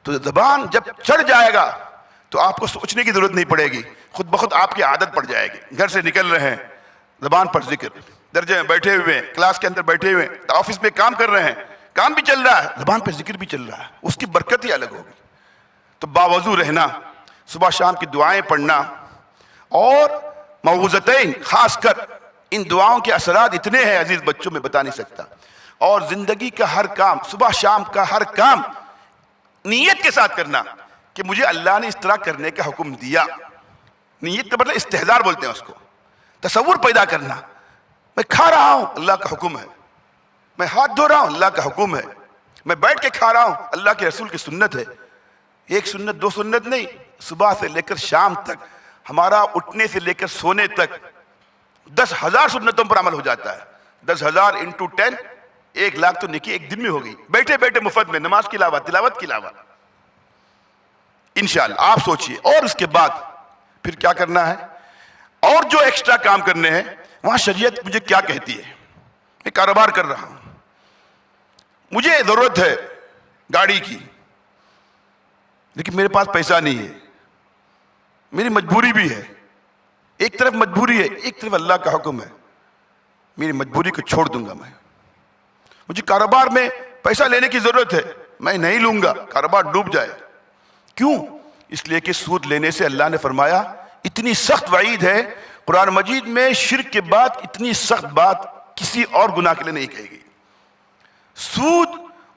تو زبان جب چڑھ جائے گا تو آپ کو سوچنے کی ضرورت نہیں پڑے گی، خود بخود آپ کی عادت پڑ جائے گی. گھر سے نکل رہے ہیں زبان پر ذکر، درجے میں بیٹھے ہوئے ہیں، کلاس کے اندر بیٹھے ہوئے ہیں، آفس میں کام کر رہے ہیں، کام بھی چل رہا ہے، زبان پہ ذکر بھی چل رہا ہے، اس کی برکت ہی الگ ہوگی. تو باوضو رہنا، صبح شام کی دعائیں پڑھنا، اور موعظتین خاص کر ان دعاؤں کے اثرات اتنے ہیں عزیز بچوں میں بتا نہیں سکتا. اور زندگی کا ہر کام، صبح شام کا ہر کام نیت کے ساتھ کرنا کہ مجھے اللہ نے اس طرح کرنے کا حکم دیا. نیت کا مطلب استحضار بولتے ہیں اس کو، تصور پیدا کرنا. میں کھا رہا ہوں، اللہ کا حکم ہے. میں ہاتھ دھو رہا ہوں، اللہ کا حکم ہے. میں بیٹھ کے کھا رہا ہوں، اللہ کے رسول کی سنت ہے. ایک سنت دو سنت نہیں، صبح سے لے کر شام تک، ہمارا اٹھنے سے لے کر سونے تک 10,000 سنتوں پر عمل ہو جاتا ہے. 10,000 انٹو 10، 1,00,000 تو نیکی ایک دن میں ہو گئی، بیٹھے بیٹھے مفت میں، نماز کے علاوہ، تلاوت کے علاوہ. انشاءاللہ آپ سوچئے. اور اس کے بعد پھر کیا کرنا ہے، اور جو ایکسٹرا کام کرنے ہیں وہاں شریعت مجھے کیا کہتی ہے. میں کاروبار کر رہا ہوں، مجھے ضرورت ہے گاڑی کی، لیکن میرے پاس پیسہ نہیں ہے، میری مجبوری بھی ہے. ایک طرف مجبوری ہے، ایک طرف اللہ کا حکم ہے. میری مجبوری کو چھوڑ دوں گا. مجھے کاروبار میں پیسہ لینے کی ضرورت ہے، میں نہیں لوں گا، کاروبار ڈوب جائے. کیوں؟ اس لیے کہ سود لینے سے اللہ نے فرمایا اتنی سخت وعید ہے قرآن مجید میں، شرک کے بعد اتنی سخت بات کسی اور گناہ کے لیے نہیں کہی گئی. سود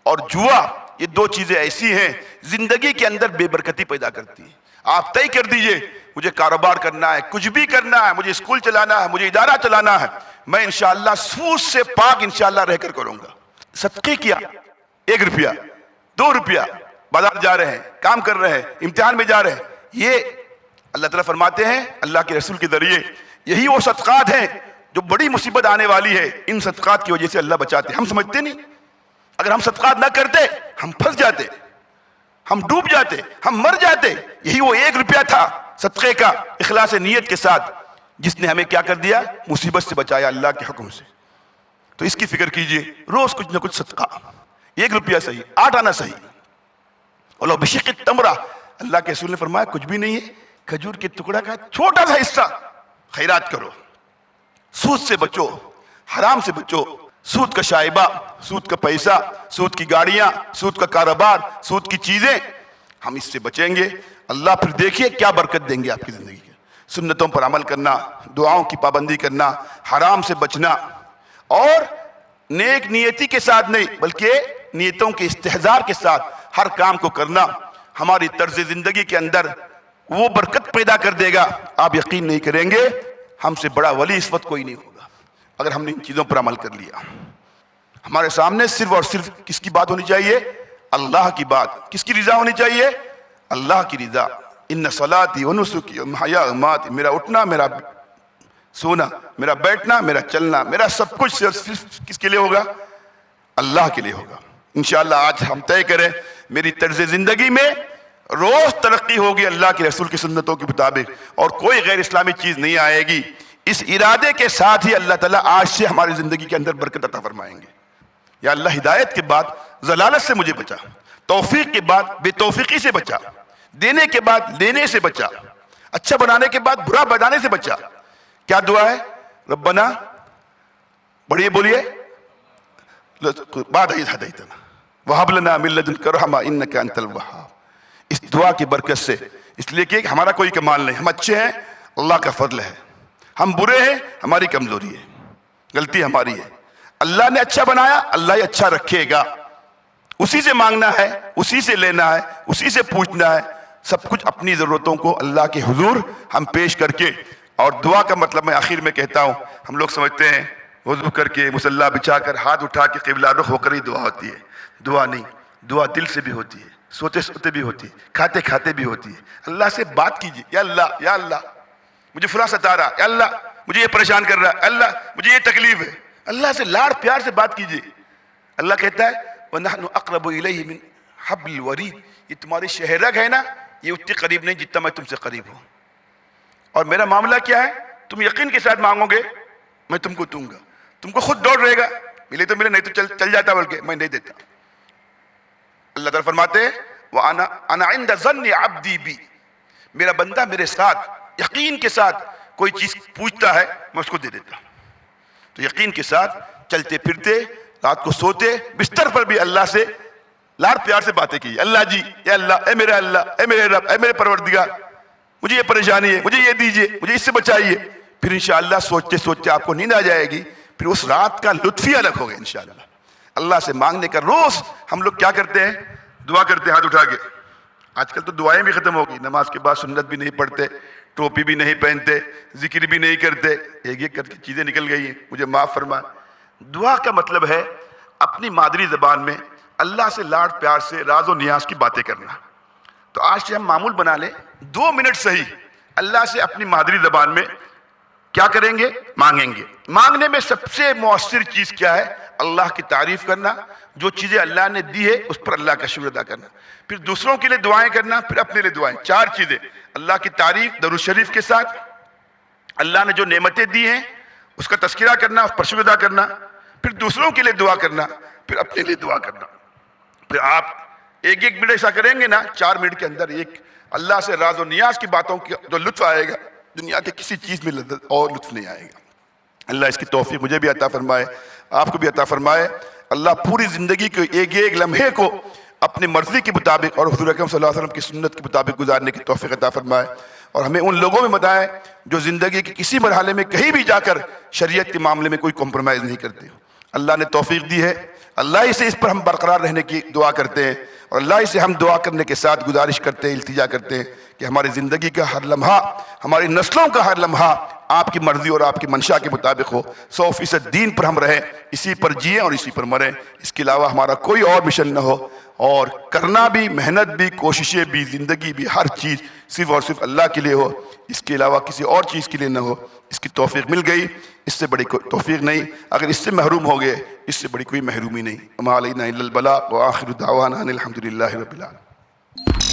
اور جوا یہ دو چیزیں ایسی ہیں زندگی کے اندر بے برکتی پیدا کرتی ہیں. آپ طے کر دیجئے مجھے کاروبار کرنا ہے، کچھ بھی کرنا ہے، مجھے اسکول چلانا ہے، مجھے ادارہ چلانا ہے، میں انشاءاللہ سود سے پاک انشاءاللہ رہ کر کروں گا. صدقے کیا 1 روپیہ 2 روپیہ، بازار جا رہے ہیں، کام کر رہے ہیں، امتحان میں جا رہے ہیں، یہ اللہ تعالیٰ فرماتے ہیں اللہ کے رسول کے ذریعے یہی وہ صدقات ہیں جو بڑی مصیبت آنے والی ہے، ان صدقات کی وجہ سے اللہ بچاتے. ہم سمجھتے نہیں، اگر ہم صدقات نہ کرتے ہم پھنس جاتے، ہم ڈوب جاتے، ہم مر جاتے. یہی وہ 1 روپیہ تھا صدقے کا اخلاص نیت کے ساتھ، جس نے ہمیں کیا کر دیا، مصیبت سے بچایا اللہ کے حکم سے. تو اس کی فکر کیجئے، روز کچھ نہ کچھ صدقہ، 1 روپیہ صحیح، 8 آنا صحیح. اور بشق التمرہ، اللہ کے رسول نے فرمایا کچھ بھی نہیں ہے، کھجور کے ٹکڑا کا چھوٹا سا حصہ خیرات کرو. سود سے بچو، حرام سے بچو. سود کا شائبہ، سود کا پیسہ، سود کی گاڑیاں، سود کا کاروبار، سود کی چیزیں، ہم اس سے بچیں گے. اللہ پھر دیکھیے کیا برکت دیں گے آپ کی زندگی کے. سنتوں پر عمل کرنا، دعاؤں کی پابندی کرنا، حرام سے بچنا، اور نیک نیتی کے ساتھ نہیں بلکہ نیتوں کے استحضار کے ساتھ ہر کام کو کرنا ہماری طرز زندگی کے اندر وہ برکت پیدا کر دے گا. آپ یقین نہیں کریں گے، ہم سے بڑا ولی اس وقت کوئی نہیں ہوگا اگر ہم نے ان چیزوں پر عمل کر لیا. ہمارے سامنے صرف اور صرف کس کی بات ہونی چاہیے؟ اللہ کی بات. کس کی رضا ہونی چاہیے؟ اللہ کی رضا. ان صلاتی و نسکی و محیا و ماتی، میرا اٹھنا، میرا سونا، میرا بیٹھنا، میرا چلنا، میرا سب کچھ صرف کس کے لیے ہوگا؟ اللہ کے لیے ہوگا. انشاءاللہ آج ہم طے کریں میری طرز زندگی میں روز ترقی ہوگی اللہ کے رسول کی سنتوں کے مطابق، اور کوئی غیر اسلامی چیز نہیں آئے گی. اس ارادے کے ساتھ ہی اللہ تعالیٰ آج سے ہماری زندگی کے اندر برکت عطا فرمائیں گے. یا اللہ ہدایت کے بعد ضلالت سے مجھے بچا، توفیق کے بعد بے توفیقی سے بچا، دینے کے بعد لینے سے بچا، اچھا بنانے کے بعد برا بنانے سے بچا. کیا دعا ہے؟ ربنا، بڑھئے بولیے، بعد عید ہدیتنا وہب لنا من لدنک رحمہ انک انت الوہاب. اس دعا کی برکت سے، اس لیے کہ ہمارا کوئی کمال نہیں، ہم اچھے ہیں اللہ کا فضل ہے، ہم برے ہیں ہماری کمزوری ہے، غلطی ہماری ہے. اللہ نے اچھا بنایا، اللہ ہی اچھا رکھے گا. اسی سے مانگنا ہے، اسی سے لینا ہے، اسی سے پوچھنا ہے. سب کچھ اپنی ضرورتوں کو اللہ کے حضور ہم پیش کر کے. اور دعا کا مطلب میں آخر میں کہتا ہوں، ہم لوگ سمجھتے ہیں وضو کر کے مصلی بچھا کر ہاتھ اٹھا کے قبلہ رخ ہو کر ہی دعا ہوتی ہے. دعا نہیں، دعا دل سے بھی ہوتی ہے، سوتے سوتے بھی ہوتی ہے، کھاتے کھاتے بھی ہوتی ہے. اللہ سے بات کیجیے، یا اللہ، یا اللہ مجھے فلاں ستا رہا، یا اللہ مجھے یہ پریشان کر رہا ہے، اللہ مجھے یہ تکلیف ہے. اللہ سے لاڑ پیار سے بات کیجیے. اللہ کہتا ہے وَنَحْنُ أَقْرَبُ إِلَيْهِ مِنْ حَبْلِ الْوَرِيدِ، یہ تمہاری شہرگ ہے نا، یہ اتنی قریب نہیں جتنا میں تم سے قریب ہوں. اور میرا معاملہ کیا ہے؟ تم یقین کے ساتھ مانگو گے میں تم کو دوں گا. تم کو خود دوڑ رہے گا، ملے تو ملے، نہیں تو چل جاتا، بلکہ میں نہیں دیتا. اللہ تعالیٰ فرماتے ہیں وَأَنَا عِنْدَ ظَنِّ عَبْدِي بِي، میرا بندہ میرے ساتھ یقین کے ساتھ کوئی چیز پوچھتا ہے میں اس کو دے دیتا ہوں. تو یقین کے ساتھ چلتے پھرتے، رات کو سوتے، بستر پر بھی اللہ سے لاڈ پیار سے باتیں کی. اللہ جی، اے اللہ، اے میرے اللہ، اے میرے رب، اے میرے پروردگار، مجھے یہ پریشانی ہے، مجھے یہ دیجئے، مجھے اس سے بچائیے. پھر انشاءاللہ سوچتے سوچتے آپ کو نیند آ جائے گی. پھر اس رات کا لطف ہی الگ ہوگا انشاءاللہ. اللہ سے مانگنے کا روز ہم لوگ کیا کرتے ہیں؟ دعا کرتے ہیں ہاتھ اٹھا کے. آج کل تو دعائیں بھی ختم ہو گئی، نماز کے بعد سنت بھی نہیں پڑھتے، ٹوپی بھی نہیں پہنتے، ذکر بھی نہیں کرتے، ایک ایک کر کے چیزیں نکل گئی ہیں، مجھے معاف فرما. دعا کا مطلب ہے اپنی مادری زبان میں اللہ سے لاڈ پیار سے راز و نیاز کی باتیں کرنا. تو آج سے ہم معمول بنا لیں 2 منٹ صحیح اللہ سے اپنی مادری زبان میں کیا کریں گے؟ مانگیں گے. مانگنے میں سب سے مؤثر چیز کیا ہے؟ اللہ کی تعریف کرنا، جو چیزیں اللہ نے دی ہے اس پر اللہ کا شکر ادا کرنا، پھر دوسروں کے لیے دعائیں کرنا، پھر اپنے لیے دعائیں. 4 چیزیں: اللہ کی تعریف درود شریف کے ساتھ، اللہ نے جو نعمتیں دی ہیں اس کا تذکرہ کرنا، اس پر شکر ادا کرنا، پھر دوسروں کے لیے دعا کرنا، پھر اپنے لیے دعا کرنا. پھر آپ 1 منٹ ایسا کریں گے نا، 4 منٹ کے اندر ایک اللہ سے راز و نیاز کی باتوں کی جو لطف آئے گا دنیا کے کسی چیز میں اور لطف نہیں آئے گا. اللہ اس کی توفیق مجھے بھی عطا فرمائے، آپ کو بھی عطا فرمائے. اللہ پوری زندگی کے ایک ایک لمحے کو اپنی مرضی کے مطابق اور حضور اکرم صلی اللہ علیہ وسلم کی سنت کے مطابق گزارنے کی توفیق عطا فرمائے، اور ہمیں ان لوگوں میں بتائیں جو زندگی کے کسی مرحلے میں کہیں بھی جا کر شریعت کے معاملے میں کوئی کمپرومائز نہیں کرتے. اللہ نے توفیق دی ہے، اللہ ہی سے اس پر ہم برقرار رہنے کی دعا کرتے ہیں، اور اللہ ہی سے ہم دعا کرنے کے ساتھ گزارش کرتے ہیں، التجا کرتے ہیں کہ ہماری زندگی کا ہر لمحہ، ہماری نسلوں کا ہر لمحہ آپ کی مرضی اور آپ کی منشا کے مطابق ہو. 100% دین پر ہم رہیں، اسی پر جئیں اور اسی پر مریں. اس کے علاوہ ہمارا کوئی اور مشن نہ ہو، اور کرنا بھی، محنت بھی، کوششیں بھی، زندگی بھی، ہر چیز صرف اور صرف اللہ کے لیے ہو، اس کے علاوہ کسی اور چیز کے لیے نہ ہو. اس کی توفیق مل گئی، اس سے بڑی کوئی توفیق نہیں. اگر اس سے محروم ہو گئے، اس سے بڑی کوئی محرومی نہیں. وما علینا الا البلاغ وآخر دعوانا ان الحمد للہ رب العالمین.